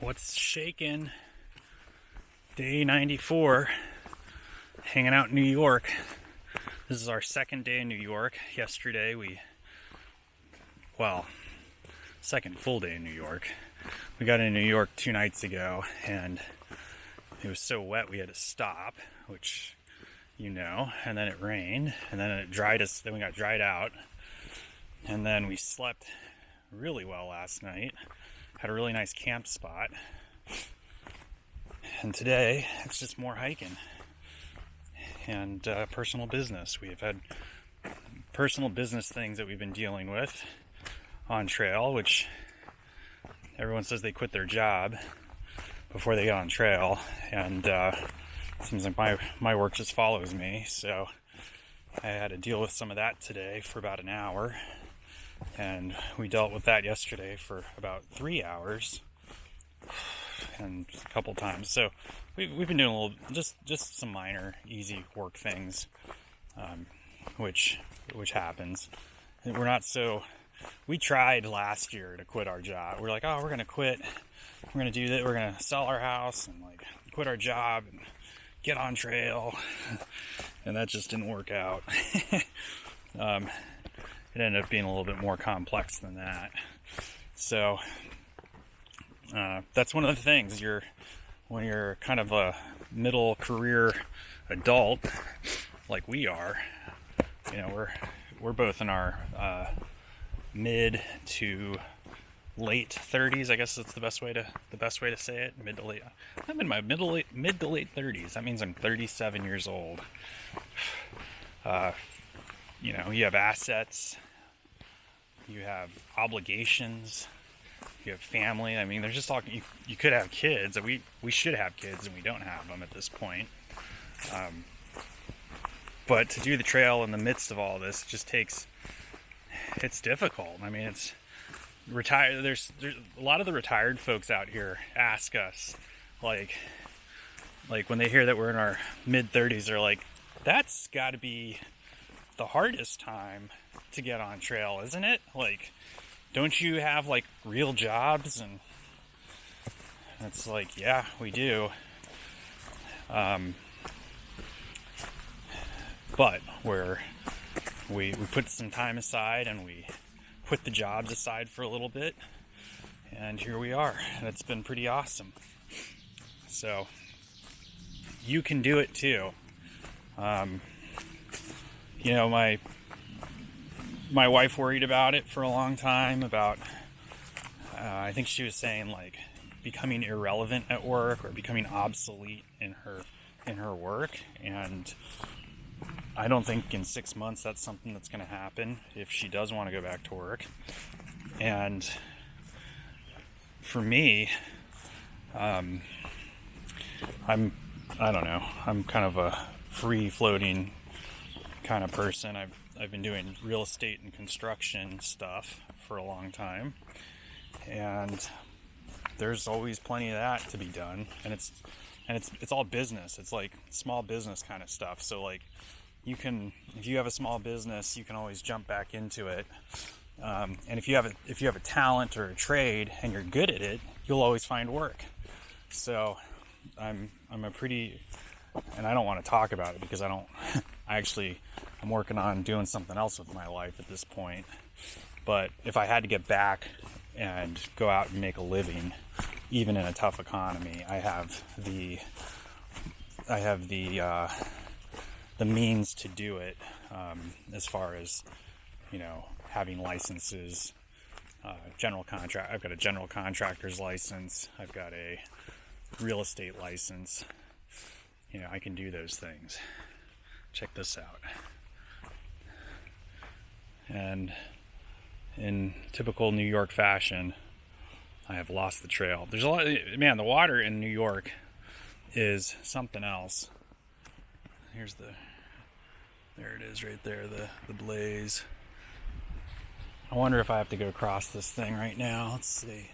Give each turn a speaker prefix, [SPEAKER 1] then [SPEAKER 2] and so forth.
[SPEAKER 1] What's shaking? Day 94, hanging out in New York. This is our second day in New York. Yesterday second full day in New York. We got into New York 2 nights ago, and it was so wet we had to stop, which and then it rained, and then it dried us, then we got dried out, and then we slept really well last night. Had a really nice camp spot. And today, it's just more hiking and personal business. We've had personal business things that we've been dealing with on trail, which everyone says they quit their job before they get on trail. And it seems like my work just follows me. So I had to deal with some of that today for about an hour. And we dealt with that yesterday for about 3 hours. And a couple times. So we've been doing a little, just some minor, easy work things, which happens. And we tried last year to quit our job. We're like, we're going to quit. We're going to do that. We're going to sell our house and quit our job and get on trail. And that just didn't work out. It ended up being a little bit more complex than that. So that's one of the things. When you're kind of a middle career adult, like we are, we're both in our mid to late 30s. I guess that's the best way to say it. Mid to late. I'm in my mid to late 30s. That means I'm 37 years old. You have assets, you have obligations. You have family. I mean, there's just talking. You could have kids. We should have kids, and we don't have them at this point. But to do the trail in the midst of all this just it's difficult. I mean, it's retired. There's a lot of the retired folks out here ask us, like when they hear that we're in our mid 30s, they're like, "That's got to be the hardest time to get on trail, isn't it?" Don't you have real jobs? And it's like, yeah, we do. But we put some time aside and we put the jobs aside for a little bit, and here we are, and it's been pretty awesome. So you can do it too. My wife worried about it for a long time, about I think she was saying becoming irrelevant at work or becoming obsolete in her work, and I don't think in 6 months that's something that's going to happen if she does want to go back to work. And for me, I don't know, I'm kind of a free floating kind of person. I've been doing real estate and construction stuff for a long time, and there's always plenty of that to be done, and it's all business. It's like small business kind of stuff. So if you have a small business, you can always jump back into it. And if you have a talent or a trade and you're good at it, you'll always find work. So I'm and I don't want to talk about it because I'm working on doing something else with my life at this point. But if I had to get back and go out and make a living, even in a tough economy, I have the means to do it, as far as, having licenses, I've got a general contractor's license. I've got a real estate license. I can do those things. Check this out. And in typical New York fashion, I have lost the trail. There's the water in New York is something else. There it is right there, the blaze. I wonder if I have to go across this thing right now. Let's see.